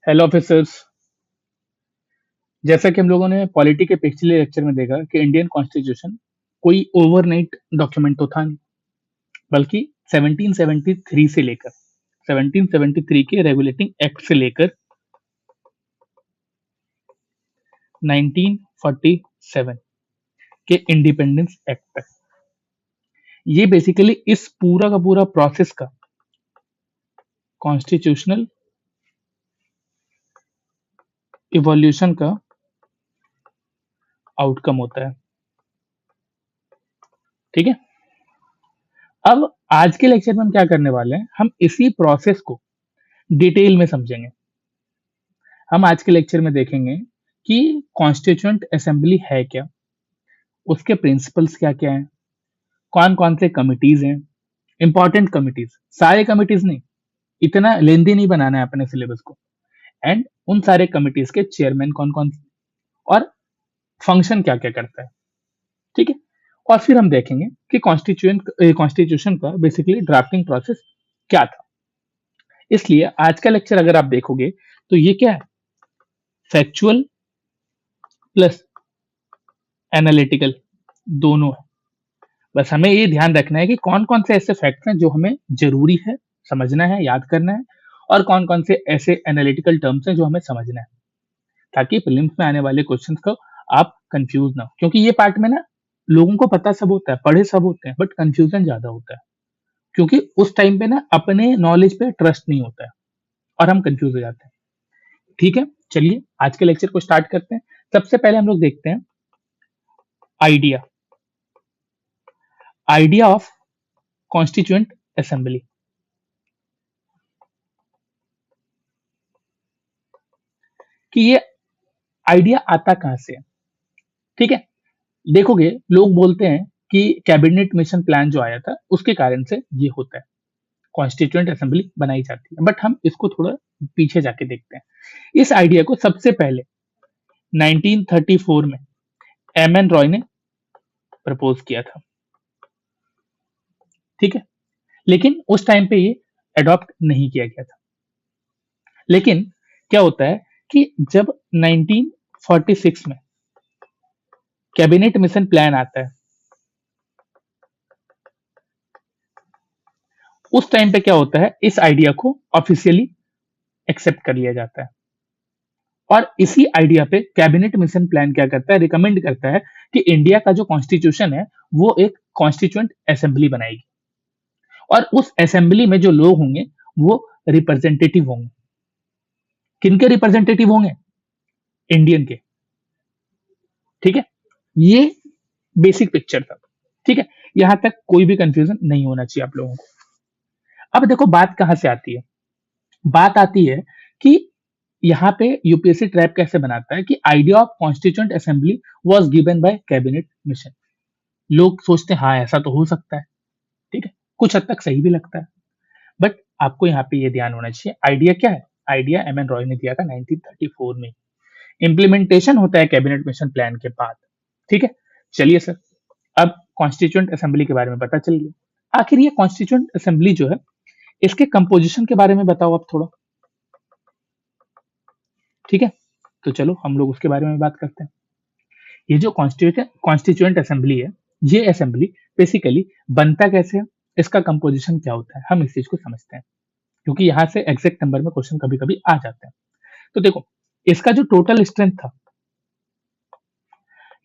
Hello officers. जैसा कि हम लोगों ने पॉलिटी के पिछले लेक्चर में देखा कि इंडियन कॉन्स्टिट्यूशन कोई ओवरनाइट डॉक्यूमेंट तो था नहीं, बल्कि 1773 से लेकर 1773 के रेगुलेटिंग एक्ट से लेकर 1947 के इंडिपेंडेंस एक्ट तक, ये बेसिकली इस पूरा का पूरा प्रोसेस का कॉन्स्टिट्यूशनल इवोल्यूशन का आउटकम होता है। ठीक है, अब आज के लेक्चर में हम क्या करने वाले हैं, हम इसी प्रोसेस को डिटेल में समझेंगे। हम आज के लेक्चर में देखेंगे कि कॉन्स्टिट्यूएंट असेंबली है क्या, उसके प्रिंसिपल्स क्या क्या हैं, कौन कौन से कमिटीज हैं, इंपॉर्टेंट कमिटीज, सारे कमिटीज नहीं, इतना लेंदी नहीं बनाना है अपने सिलेबस को, एंड उन सारे कमिटीज के चेयरमैन कौन कौन से और फंक्शन क्या क्या करता है। ठीक है, और फिर हम देखेंगे कि कॉन्स्टिट्यूशन का बेसिकली ड्राफ्टिंग प्रोसेस क्या था। इसलिए आज का लेक्चर अगर आप देखोगे तो ये क्या है, फैक्चुअल प्लस एनालिटिकल दोनों है। बस हमें ये ध्यान रखना है कि कौन कौन से ऐसे फैक्ट्स हैं जो हमें जरूरी है समझना है, याद करना है, और कौन कौन से ऐसे एनालिटिकल टर्म्स हैं जो हमें समझना है, ताकि प्रीलिम्स में आने वाले क्वेश्चंस को आप कंफ्यूज ना हो। क्योंकि ये पार्ट में ना लोगों को पता सब होता है, पढ़े सब होते हैं, बट कंफ्यूजन ज्यादा होता है, क्योंकि उस टाइम पे ना अपने नॉलेज पे ट्रस्ट नहीं होता है और हम कंफ्यूज हो जाते हैं। ठीक है, चलिए आज के लेक्चर को स्टार्ट करते हैं। सबसे पहले हम लोग देखते हैं idea idea of constituent assembly, कि ये आइडिया आता कहां से है। ठीक है, देखोगे लोग बोलते हैं कि कैबिनेट मिशन प्लान जो आया था उसके कारण से ये होता है, कॉन्स्टिट्यूएंट असेंबली बनाई जाती है। बट हम इसको थोड़ा पीछे जाके देखते हैं। इस आइडिया को सबसे पहले 1934 में एम एन रॉय ने प्रपोज किया था। ठीक है, लेकिन उस टाइम पे ये अडॉप्ट नहीं किया गया था। लेकिन क्या होता है कि जब 1946 में कैबिनेट मिशन प्लान आता है, उस टाइम पे क्या होता है, इस आइडिया को ऑफिशियली एक्सेप्ट कर लिया जाता है। और इसी आइडिया पे कैबिनेट मिशन प्लान क्या करता है, रिकमेंड करता है कि इंडिया का जो कॉन्स्टिट्यूशन है वो एक कॉन्स्टिट्यूएंट असेंबली बनाएगी, और उस असेंबली में जो लोग होंगे वो रिप्रेजेंटेटिव होंगे। किनके रिप्रेजेंटेटिव होंगे? इंडियन के। ठीक है, ये बेसिक पिक्चर था। ठीक है, यहां तक कोई भी कंफ्यूजन नहीं होना चाहिए आप लोगों को। अब देखो बात कहां से आती है, बात आती है कि यहाँ पे यूपीएससी ट्रैप कैसे बनाता है कि idea of constituent assembly was given by cabinet mission. लोग सोचते हैं हाँ ऐसा तो हो सकता है, ठीक है, कुछ हद तक सही भी लगता है, बट आपको यहाँ पे ये ध्यान होना चाहिए आइडिया क्या है। आइडिया एम एन रॉय ने दिया था 1934 में, इंप्लीमेंटेशन होता है कैबिनेट मिशन प्लान के बाद। ठीक है, चलिए सर, अब कॉन्स्टिट्यूएंट असेंबली के बारे में पता चल गया। आखिर ये कॉन्स्टिट्यूएंट असेंबली जो है इसके कंपोजिशन के बारे में बताओ आप थोड़ा। ठीक है, तो चलो हम लोग उसके बारे में बात करते हैं। ये जो कॉन्स्टिट्यूएंट असेंबली है, ये असेंबली बेसिकली बनता कैसे है, इसका कंपोजिशन क्या होता है, हम इस चीज को समझते हैं, क्योंकि यहाँ से एग्जैक्ट नंबर में क्वेश्चन कभी कभी आ जाते हैं। तो देखो, इसका जो टोटल स्ट्रेंथ था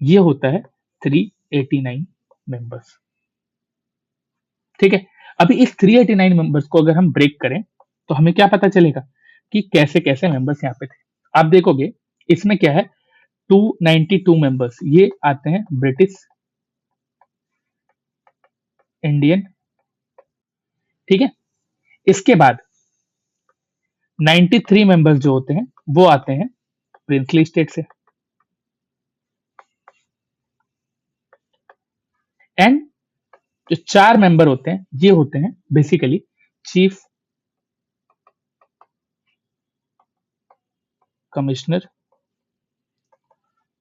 ये होता है 389 मेंबर्स। ठीक है, अभी इस 389 मेंबर्स को अगर हम ब्रेक करें तो हमें क्या पता चलेगा कि कैसे कैसे मेंबर्स यहाँ पे थे। आप देखोगे इसमें क्या है, 292 मेंबर्स ये आते हैं ब्रिटिश इंडियन। ठीक है, इसके बाद 93 मेंबर्स जो होते हैं वो आते हैं प्रिंसली स्टेट से, एंड जो 4 मेंबर होते हैं ये होते हैं बेसिकली चीफ कमिश्नर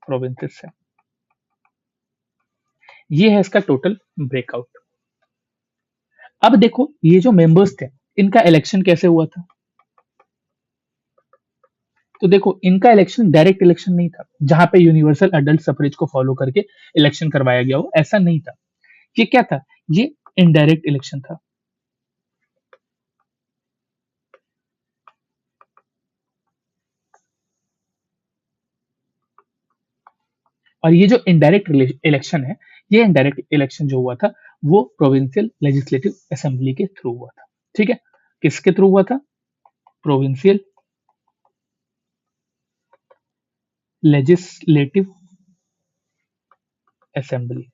प्रोविंसेस से। ये है इसका टोटल ब्रेकआउट। अब देखो ये जो मेंबर्स थे इनका इलेक्शन कैसे हुआ था। तो देखो इनका इलेक्शन डायरेक्ट इलेक्शन नहीं था, जहां पे यूनिवर्सल अडल्ट सफरेज को फॉलो करके इलेक्शन करवाया गया हो, ऐसा नहीं था। ये क्या था? ये इनडायरेक्ट इलेक्शन था। और ये जो इनडायरेक्ट इलेक्शन है, ये इनडायरेक्ट इलेक्शन जो हुआ था, वो प्रोविंशियल लेजिस्लेटिव असेंबली के थ्रू हुआ था। ठीक है, किसके थ्रू हुआ था? Provincial legislative assembly.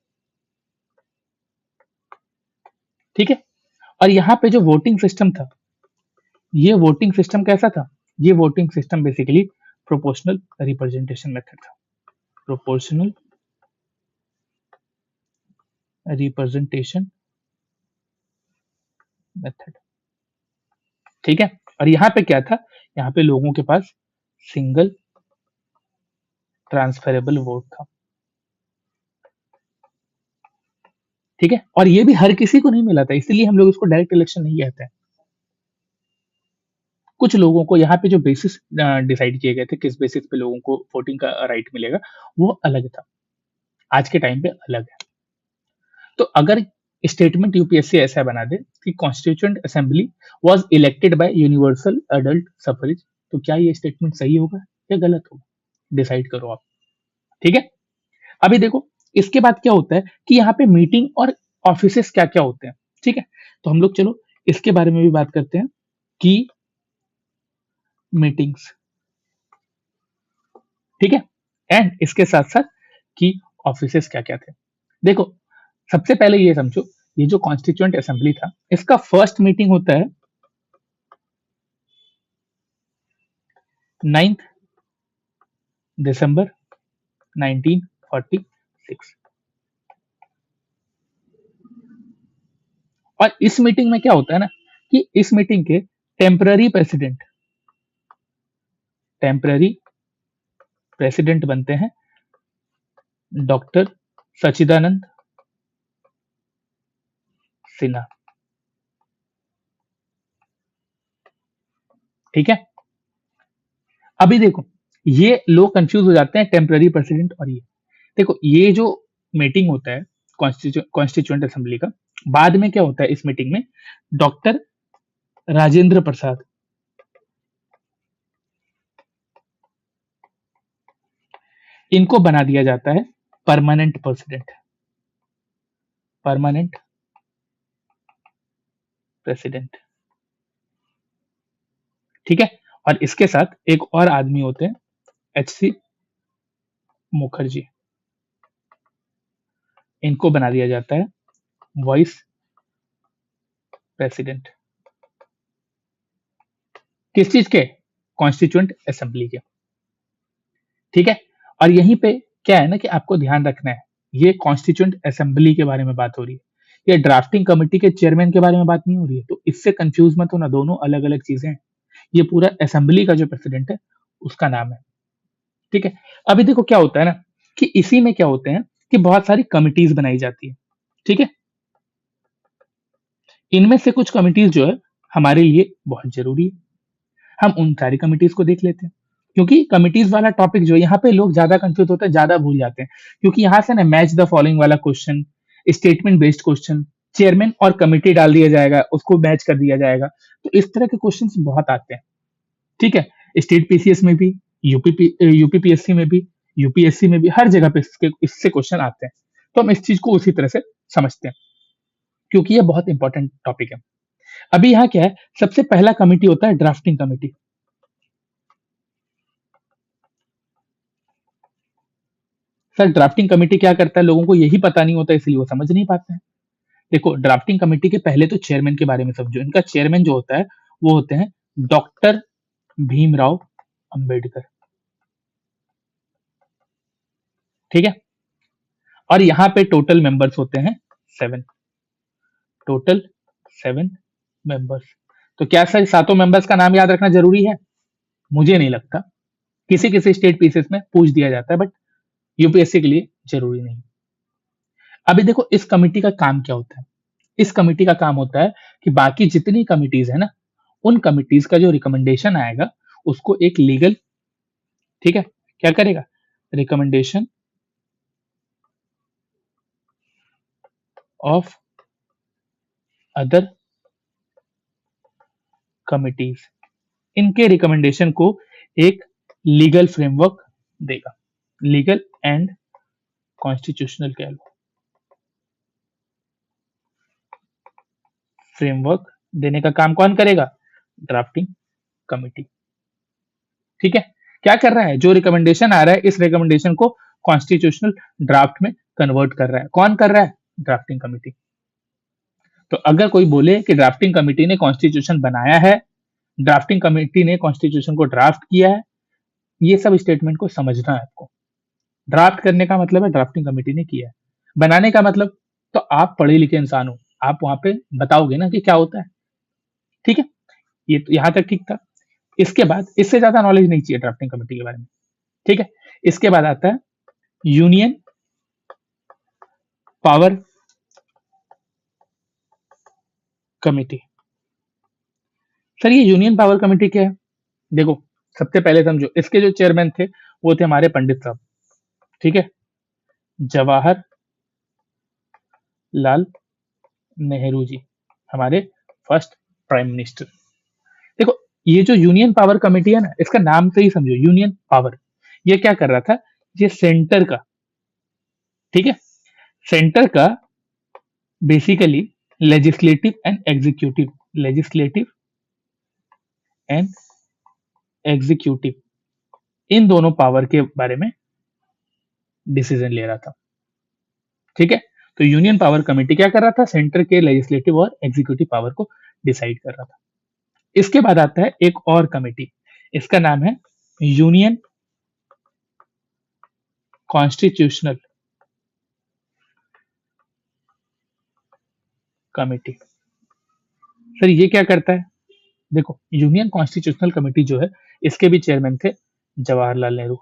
ठीक है, और यहाँ पे जो वोटिंग सिस्टम था, ये वोटिंग सिस्टम कैसा था? ये voting system basically proportional representation method था। Proportional representation method. ठीक है, और यहाँ पे क्या था? यहाँ पे लोगों के पास सिंगल ट्रांसफरेबल वोट था। ठीक है, और ये भी हर किसी को नहीं मिला था, इसीलिए हम लोग इसको डायरेक्ट इलेक्शन नहीं कहते हैं। कुछ लोगों को यहाँ पे जो बेसिस डिसाइड किए गए थे, किस बेसिस पे लोगों को वोटिंग का राइट मिलेगा, वो अलग था, आज के टाइम पे अलग है। तो अगर स्टेटमेंट यूपीएससी ऐसा बना दे कि constituent assembly was elected by universal adult suffrage, तो क्या ये स्टेटमेंट सही होगा या गलत होगा? डिसाइड करो आप। ठीक है, अभी देखो इसके बाद क्या होता है कि यहाँ पे मीटिंग और ऑफिसेस क्या क्या होते हैं। ठीक है, तो हम लोग चलो इसके बारे में भी बात करते हैं कि मीटिंग्स। ठीक है, एंड इसके साथ साथ कि ऑफिसेस क्या क्या थे। देखो सबसे पहले ये समझो, ये जो कॉन्स्टिट्यूएंट असेंबली था, इसका फर्स्ट मीटिंग होता है 9 दिसंबर 1946। और इस मीटिंग में क्या होता है ना कि इस मीटिंग के टेम्पररी प्रेसिडेंट बनते हैं डॉक्टर सच्चिदानंद सिन्हा। ठीक है, अभी देखो ये लोग कंफ्यूज हो जाते हैं टेम्पररी प्रेसिडेंट और ये। देखो ये जो मीटिंग होता है कॉन्स्टिट्यूएंट असेंबली का, बाद में क्या होता है इस मीटिंग में, डॉक्टर राजेंद्र प्रसाद, इनको बना दिया जाता है परमानेंट प्रेसिडेंट, परमानेंट प्रेसिडेंट। ठीक है, और इसके साथ एक और आदमी होते हैं एचसी मुखर्जी, इनको बना दिया जाता है वाइस प्रेसिडेंट। किस चीज के? कॉन्स्टिट्यूएंट असेंबली के। ठीक है, और यहीं पे क्या है ना कि आपको ध्यान रखना है, ये कॉन्स्टिट्यूएंट असेंबली के बारे में बात हो रही है, ये ड्राफ्टिंग कमेटी के चेयरमैन के बारे में बात नहीं हो रही है, तो इससे कंफ्यूज मत होना, दोनों अलग अलग चीजें हैं। ये पूरा असेंबली का जो प्रेसिडेंट है उसका नाम है। ठीक है, अभी देखो क्या होता है ना कि इसी में क्या होते हैं कि बहुत सारी कमिटीज बनाई जाती है। ठीक है, इनमें से कुछ कमिटीज जो है हमारे लिए बहुत जरूरी है, हम उन सारी कमिटीज को देख लेते हैं। क्योंकि कमिटीज वाला टॉपिक जो है, यहाँ पे लोग ज्यादा कंफ्यूज होते हैं, ज्यादा भूल जाते हैं, क्योंकि यहाँ से ना मैच द फॉलोइंग वाला question, statement based question, chairman और कमिटी डाल दिया जाएगा, उसको मैच कर दिया जाएगा, तो इस तरह के क्वेश्चन बहुत आते हैं। ठीक है, स्टेट पीसीएस में भी, यूपीपीएससी में भी, यूपीएससी में भी, हर जगह पे इससे क्वेश्चन आते हैं। तो हम इस चीज को उसी तरह से समझते हैं, क्योंकि ये बहुत इंपॉर्टेंट टॉपिक है। अभी यहाँ क्या है, सबसे पहला कमिटी होता है drafting committee. Sir drafting committee क्या करता है, लोगों को यही पता नहीं होता, इसलिए वो समझ नहीं पाते हैं। देखो ड्राफ्टिंग कमेटी के पहले तो चेयरमैन के बारे में समझो। इनका चेयरमैन जो होता है वो होते हैं डॉक्टर भीमराव अंबेडकर। ठीक है, और यहाँ पे टोटल मेंबर्स होते हैं 7, टोटल 7 मेंबर्स। तो क्या सर सातों मेंबर्स का नाम याद रखना जरूरी है? मुझे नहीं लगता, किसी किसी स्टेट पीसेस में पूछ दिया जाता है, बट यूपीएससी के लिए जरूरी नहीं। अभी देखो इस कमिटी का काम क्या होता है। इस कमिटी का काम होता है कि बाकी जितनी कमिटीज है ना, उन कमिटीज का जो रिकमेंडेशन आएगा उसको एक लीगल ठीक है, क्या करेगा? रिकमेंडेशन ऑफ अदर कमिटीज, इनके रिकमेंडेशन को एक लीगल फ्रेमवर्क देगा, लीगल एंड कॉन्स्टिट्यूशनल कह लो, फ्रेमवर्क देने का काम कौन करेगा? Drafting committee. ठीक है, क्या कर रहा है? जो रिकमेंडेशन आ रहा है, इस रिकमेंडेशन को कॉन्स्टिट्यूशनल ड्राफ्ट में कन्वर्ट कर रहा है। कौन कर रहा है? Drafting committee. तो अगर कोई बोले कि ड्राफ्टिंग कमिटी ने कॉन्स्टिट्यूशन बनाया है, ड्राफ्टिंग कमिटी ने कॉन्स्टिट्यूशन को ड्राफ्ट किया है, ये सब स्टेटमेंट को समझना है आपको। ड्राफ्ट करने का मतलब है ड्राफ्टिंग कमिटी ने किया है, बनाने का मतलब, तो आप पढ़े लिखे इंसान हो, आप वहां पे बताओगे ना कि क्या होता है। ठीक है, ये तो यहां तक ठीक था। इसके बाद इससे ज्यादा नॉलेज नहीं चाहिए ड्राफ्टिंग कमेटी के बारे में। ठीक है, इसके बाद आता है यूनियन पावर कमेटी। सर ये यूनियन पावर कमेटी क्या है? देखो, सबसे पहले समझो, इसके जो चेयरमैन थे वो थे हमारे पंडित साहब। ठीक है, जवाहर लाल नेहरू जी, हमारे फर्स्ट प्राइम मिनिस्टर। देखो, ये जो यूनियन पावर कमेटी है ना, इसका नाम से ही समझो, यूनियन पावर। ये क्या कर रहा था? ये सेंटर का, ठीक है, सेंटर का basically legislative and executive, legislative and executive, इन दोनों पावर के बारे में डिसीजन ले रहा था। ठीक है, तो यूनियन पावर कमेटी क्या कर रहा था? सेंटर के लेजिस्लेटिव और एग्जीक्यूटिव पावर को डिसाइड कर रहा था। इसके बाद आता है एक और कमेटी, इसका नाम है यूनियन कॉन्स्टिट्यूशनल कमेटी। सर ये क्या करता है? देखो, यूनियन कॉन्स्टिट्यूशनल कमेटी जो है, इसके भी चेयरमैन थे जवाहरलाल नेहरू।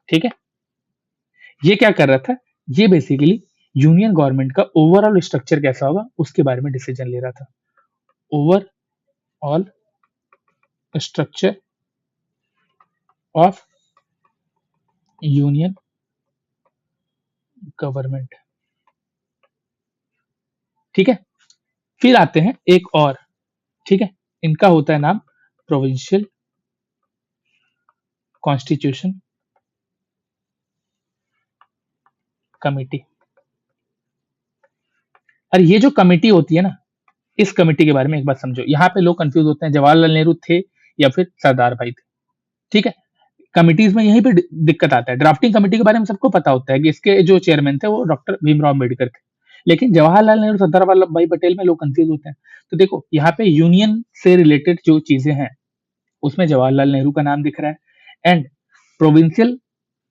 ठीक है, ये क्या कर रहा था? ये बेसिकली यूनियन गवर्नमेंट का ओवरऑल स्ट्रक्चर कैसा होगा उसके बारे में डिसीजन ले रहा था। Overall structure of union government. ठीक है, फिर आते हैं एक और, ठीक है, इनका होता है नाम प्रोविंशियल कॉन्स्टिट्यूशन कमेटी। और ये जो कमेटी होती है ना, इस कमेटी के बारे में एक बात समझो, यहाँ पे लोग कंफ्यूज होते हैं, जवाहरलाल नेहरू थे या फिर सरदार भाई थे। ठीक है, कमिटीज में यहीं पे दिक्कत आता है। ड्राफ्टिंग कमेटी के बारे में सबको पता होता है कि इसके जो चेयरमैन थे वो डॉक्टर भीमराव अम्बेडकर थे, लेकिन जवाहरलाल नेहरू सरदार वल्लभ भाई पटेल में लोग कंफ्यूज होते हैं। तो देखो, यहाँ पे यूनियन से रिलेटेड जो चीजें हैं उसमें जवाहरलाल नेहरू का नाम दिख रहा है, एंड प्रोविंशियल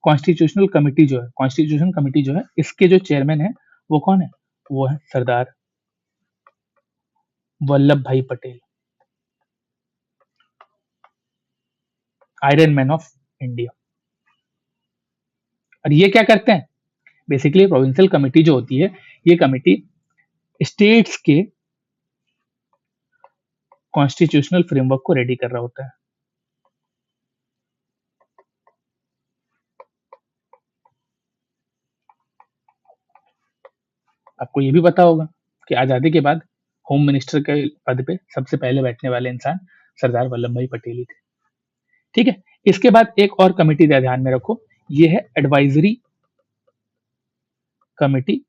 कॉन्स्टिट्यूशनल कमेटी जो है, कॉन्स्टिट्यूशन कमेटी जो है, इसके जो चेयरमैन है वो कौन है? वो है सरदार वल्लभ भाई Patel, iron man of India. और ये क्या करते हैं? बेसिकली प्रोविंशियल कमेटी जो होती है, ये कमेटी स्टेट्स के कॉन्स्टिट्यूशनल फ्रेमवर्क को रेडी कर रहा होता है। आपको ये भी पता होगा कि आजादी के बाद होम मिनिस्टर के पद पे सबसे पहले बैठने वाले इंसान सरदार वल्लभ भाई पटेल ही थे। ठीक है, इसके बाद एक और कमेटी ध्यान में रखो, ये है advisory committee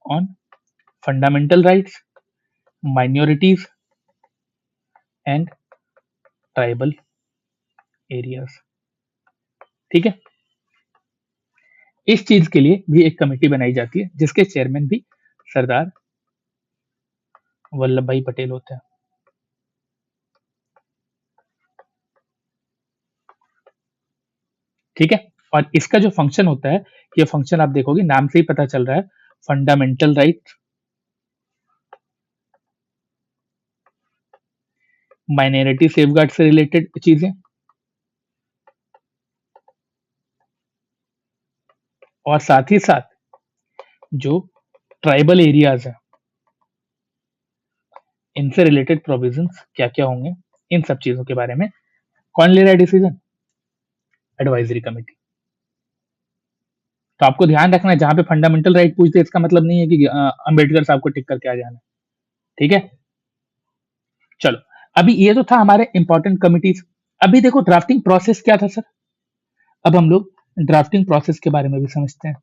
on fundamental rights, minorities and tribal areas. ठीक है, इस चीज के लिए भी एक कमेटी बनाई जाती है जिसके चेयरमैन भी सरदार वल्लभ भाई पटेल होते हैं। ठीक है, और इसका जो फंक्शन होता है, ये फंक्शन आप देखोगे नाम से ही पता चल रहा है, फंडामेंटल राइट, माइनॉरिटी सेफगार्ड से रिलेटेड चीजें, और साथ ही साथ जो ट्राइबल एरियाज है इनसे रिलेटेड प्रोविजंस क्या-क्या होंगे, इन सब चीज़ों के बारे में कौन ले रहा है डिसीजन? Advisory committee. तो आपको ध्यान रखना है जहाँ पे फंडामेंटल राइट पूछते हैं इसका मतलब नहीं है कि अंबेडकर साहब को टिक करके आ जाना है, ठीक है? चलो, अभी ये तो था हमारे इंपॉर्टेंट कमिटीज़। अभी देखो ड्राफ्टिंग प्रोसेस क्या था सर? अब हम लोग ड्राफ्टिंग प्रोसेस के बारे में भी समझते हैं।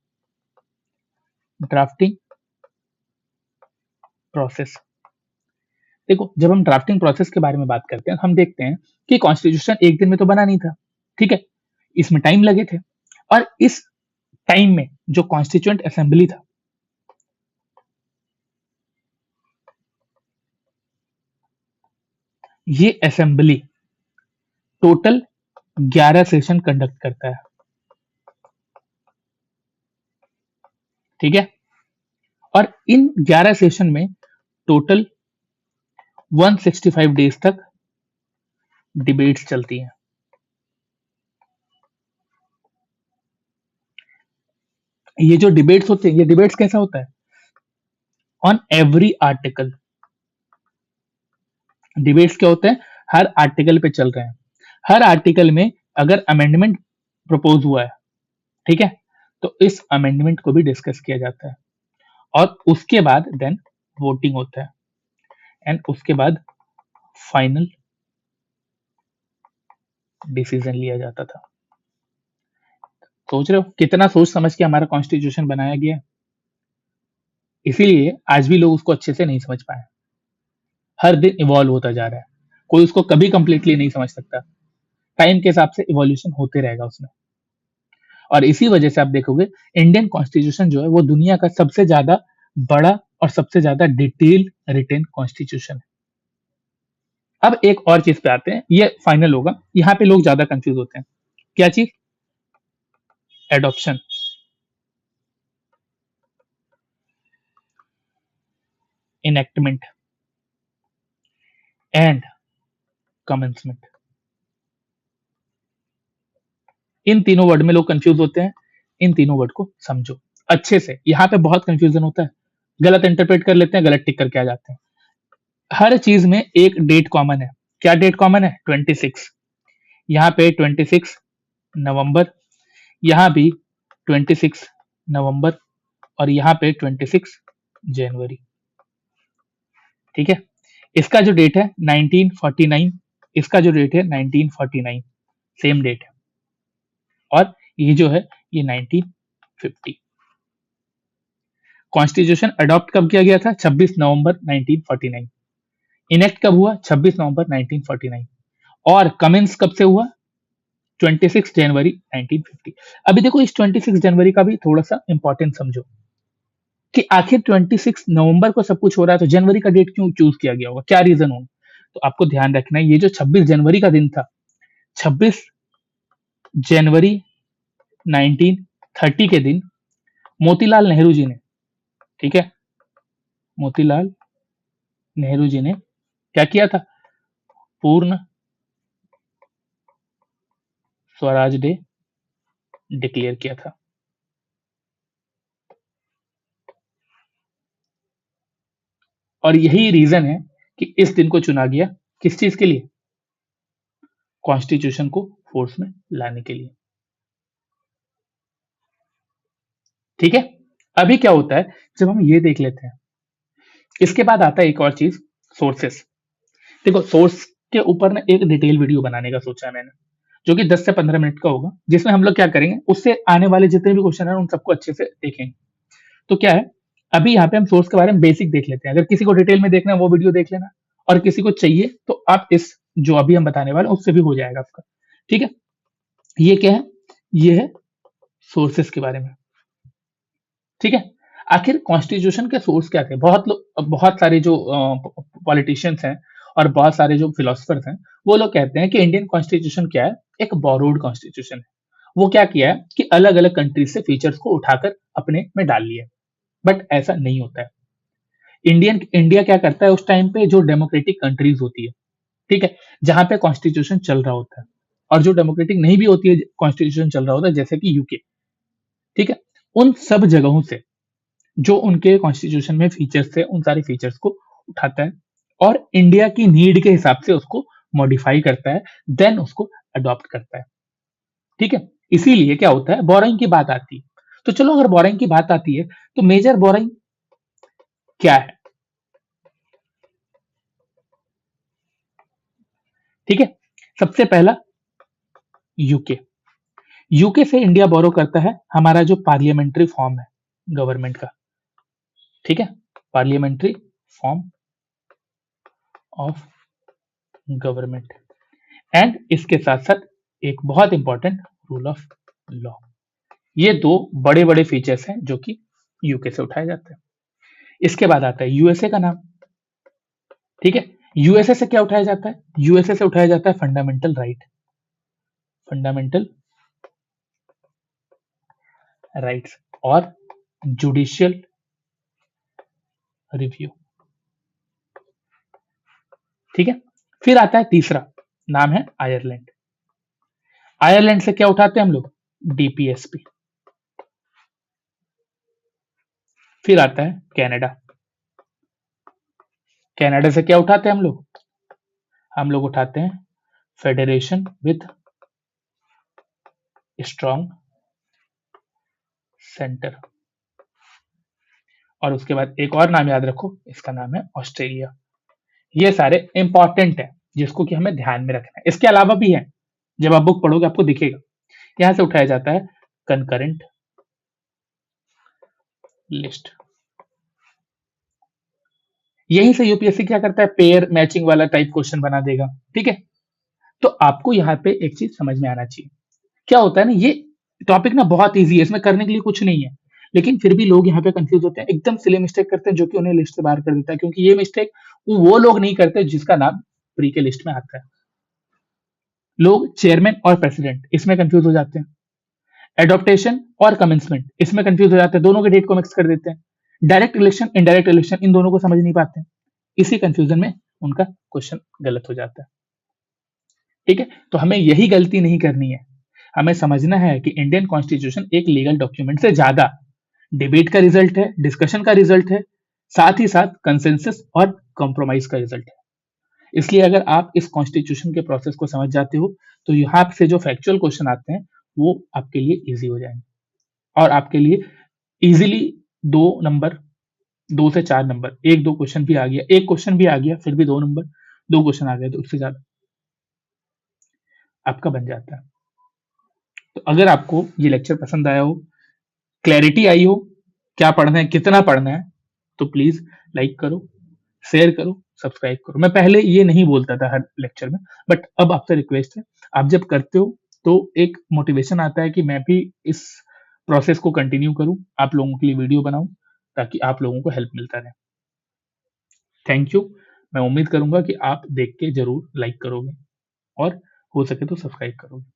Drafting process. देखो, जब हम ड्राफ्टिंग प्रोसेस के बारे में बात करते हैं, हम देखते हैं कि कॉन्स्टिट्यूशन एक दिन में तो बना नहीं था, ठीक है? इसमें टाइम लगे थे और इस टाइम में जो कॉन्स्टिट्यूएंट असेंबली था, ये असेंबली टोटल 11 सेशन कंडक्ट करता है, ठीक है? और इन 11 सेशन में टोटल 165 डेज तक डिबेट्स चलती हैं। ये जो डिबेट्स होते हैं, ये डिबेट्स कैसा होता है? On every article. डिबेट्स क्या होते हैं? हर आर्टिकल पे चल रहे हैं। हर आर्टिकल में अगर अमेंडमेंट प्रपोज हुआ है, ठीक है? तो इस अमेंडमेंट को भी डिस्कस किया जाता है और उसके बाद देन वोटिंग होता है एंड उसके बाद फाइनल डिसीजन लिया जाता था। सोच रहे हो कितना सोच समझ के हमारा कॉन्स्टिट्यूशन बनाया गया? इसीलिए आज भी लोग उसको अच्छे से नहीं समझ पाए। हर दिन इवॉल्व होता जा रहा है, कोई उसको कभी कंप्लीटली नहीं समझ सकता। टाइम के हिसाब से इवोल्यूशन होते रहेगा उसमें। और इसी वजह से आप देखोगे इंडियन कॉन्स्टिट्यूशन जो है वो दुनिया का सबसे ज्यादा बड़ा और सबसे ज्यादा डिटेल रिटेन कॉन्स्टिट्यूशन है। अब एक और चीज पे आते हैं, ये फाइनल होगा, यहाँ पे लोग ज्यादा कंफ्यूज होते हैं। क्या चीज? Adoption, enactment and commencement. इन तीनों वर्ड में लोग कंफ्यूज होते हैं। इन तीनों वर्ड को समझो अच्छे से, यहाँ पे बहुत कंफ्यूजन होता है, गलत इंटरप्रेट कर लेते हैं, गलत टिक करके आ जाते हैं। हर चीज में एक डेट कॉमन है। क्या डेट कॉमन है? 26। यहाँ पे 26 नवंबर, यहाँ भी 26 नवंबर और यहाँ पे 26 जनवरी, ठीक है? इसका जो डेट है 1949, इसका जो डेट है 1949, सेम डेट है। और ये जो है ये 1950। कॉन्स्टिट्यूशन अडॉप्ट कब किया गया था? 26 नवंबर 1949। इनेक्ट कब हुआ? 26 नवंबर 1949। और कमेंस कब से हुआ? 26 जनवरी 1950। अभी देखो इस 26 जनवरी का भी थोड़ा सा इंपॉर्टेंट समझो कि आखिर 26 नवंबर को सब कुछ हो रहा है तो जनवरी का डेट क्यों चूज किया गया होगा? क्या रीजन होगा? तो आपको ध्यान रखना है, ये जो 26 जनवरी का दिन था, 26 जनवरी 1930 के दिन मोतीलाल नेहरू जी ने, ठीक है, मोतीलाल नेहरू जी ने क्या किया था? पूर्ण स्वराज डे डिक्लेयर किया था। और यही रीजन है कि इस दिन को चुना गया किस चीज के लिए? कॉन्स्टिट्यूशन को फोर्स में लाने के लिए, ठीक है? अभी क्या होता है जब हम ये देख लेते हैं, इसके बाद आता है एक और चीज, सोर्सेस। देखो सोर्स के ऊपर ना एक डिटेल वीडियो बनाने का सोचा है मैंने, जो कि 10 से 15 मिनट का होगा, जिसमें हम लोग क्या करेंगे, उससे आने वाले जितने भी क्वेश्चन है उन सबको अच्छे से देखेंगे। तो क्या है, अभी यहाँ पे हम सोर्स के बारे में बेसिक देख लेते हैं। अगर किसी को डिटेल में देखना है वो वीडियो देख लेना, और किसी को चाहिए तो आप इस जो अभी हम बताने वाले हैं उससे भी हो जाएगा आपका, ठीक है? ये क्या है? ये है सोर्सेस के बारे में, ठीक है? आखिर कॉन्स्टिट्यूशन के सोर्स क्या थे? बहुत लोग, बहुत सारे जो पॉलिटिशियंस हैं और बहुत सारे जो फिलोसफर्स हैं, वो लोग कहते हैं कि इंडियन कॉन्स्टिट्यूशन क्या है? एक बोरोड कॉन्स्टिट्यूशन है। वो क्या किया है कि अलग अलग कंट्रीज से फीचर्स को उठाकर अपने में डाल लिया, बट ऐसा नहीं होता है। इंडिया क्या करता है उस टाइम पे, जो डेमोक्रेटिक कंट्रीज होती है, ठीक है, जहां पे कॉन्स्टिट्यूशन चल रहा होता है, और जो डेमोक्रेटिक नहीं भी होती है, कॉन्स्टिट्यूशन चल रहा होता है, जैसे कि यूके, ठीक है, उन सब जगहों से जो उनके कॉन्स्टिट्यूशन में फीचर्स थे उन सारे फीचर्स को उठाता है और इंडिया की नीड के हिसाब से उसको मॉडिफाई करता है, देन उसको अडॉप्ट करता है। ठीक है? इसीलिए क्या होता है, बोरोइंग की बात आती है। तो चलो अगर बोरोइंग की बात आती है, तो मेजर बोरोइंग क्या है? ठीक है? सबसे पहला यूके। यूके से इंडिया बोरो करता है हमारा जो पार्लियामेंट्री फॉर्म है गवर्नमेंट का। ठीक है? Parliamentary form of government and इसके साथ-साथ एक बहुत इंपॉर्टेंट रूल ऑफ लॉ। ये 2 बड़े-बड़े फीचर्स हैं जो कि यूके से उठाए जाते हैं। इसके बाद आता है यूएसए का नाम। ठीक है? यूएसए से क्या उठाया जाता है? यूएसए से उठाया जाता है फंडामेंटल राइट। फंडामेंटल राइट्स और जुडिशियल रिव्यू। ठीक है? फिर आता है तीसरा, नाम है आयरलैंड। आयरलैंड से क्या उठाते हैं हम लोग? डीपीएसपी। फिर आता है कनाडा। कनाडा से क्या उठाते हैं हम लोग? हम लोग उठाते हैं फेडरेशन विथ स्ट्रॉन्ग सेंटर। और उसके बाद एक और नाम याद रखो, इसका नाम है ऑस्ट्रेलिया। ये सारे इंपॉर्टेंट है जिसको कि हमें ध्यान में रखना है। इसके अलावा भी है, जब आप बुक पढ़ोगे आपको दिखेगा। यहां से उठाया जाता है कंकरेंट लिस्ट। यहीं से यूपीएससी क्या करता है, पेयर मैचिंग वाला टाइप क्वेश्चन बना देगा। ठीक है? तो आपको यहाँ पे एक चीज समझ में आना चाहिए। क्या होता है ना, ये टॉपिक ना बहुत ईजी है, इसमें करने के लिए कुछ नहीं है, लेकिन फिर भी लोग यहाँ पे कंफ्यूज होते हैं, एकदम सिली मिस्टेक करते हैं जो कि उन्हें लिस्ट से बाहर कर देता है, क्योंकि ये मिस्टेक वो लोग नहीं करते जिसका नाम प्री के लिस्ट में आता है। लोग चेयरमैन और प्रेसिडेंट इसमें कंफ्यूज हो जाते हैं, एडॉप्टेशन और कमेंसमेंट इसमें कंफ्यूज हो जाते हैं, दोनों के डेट को मिक्स कर देते हैं, direct election indirect election in दोनों को समझ नहीं पाते हैं, इसी कंफ्यूजन में उनका क्वेश्चन गलत हो जाता है। ठीक है? तो हमें यही गलती नहीं करनी है। हमें समझना है कि इंडियन कॉन्स्टिट्यूशन एक लीगल डॉक्यूमेंट से ज्यादा डिबेट का रिजल्ट है, डिस्कशन का रिजल्ट है, साथ ही साथ कंसेंसस और कॉम्प्रोमाइज का रिजल्ट है। इसलिए अगर आप इस कॉन्स्टिट्यूशन के प्रोसेस को समझ जाते हो, तो यहाँ से जो फैक्चुअल क्वेश्चन आते हैं वो आपके लिए इजी हो जाएंगे और आपके लिए इजीली 2 नंबर, 2 से 4 नंबर, एक दो क्वेश्चन भी आ गया, एक क्वेश्चन भी आ गया फिर भी 2 नंबर, 2 क्वेश्चन आ गए तो उससे ज्यादा आपका बन जाता है। तो अगर आपको ये लेक्चर पसंद आया हो, क्लैरिटी आई हो, क्या पढ़ना है, कितना पढ़ना है, तो प्लीज लाइक करो, शेयर करो, सब्सक्राइब करो। मैं पहले ये नहीं बोलता था हर लेक्चर में, बट अब आपसे रिक्वेस्ट है, आप जब करते हो तो एक मोटिवेशन आता है कि मैं भी इस प्रोसेस को कंटिन्यू करूं, आप लोगों के लिए वीडियो बनाऊं, ताकि आप लोगों को हेल्प मिलता रहे। Thank you. मैं उम्मीद करूंगा कि आप देख के जरूर लाइक करोगे और हो सके तो सब्सक्राइब करोगे।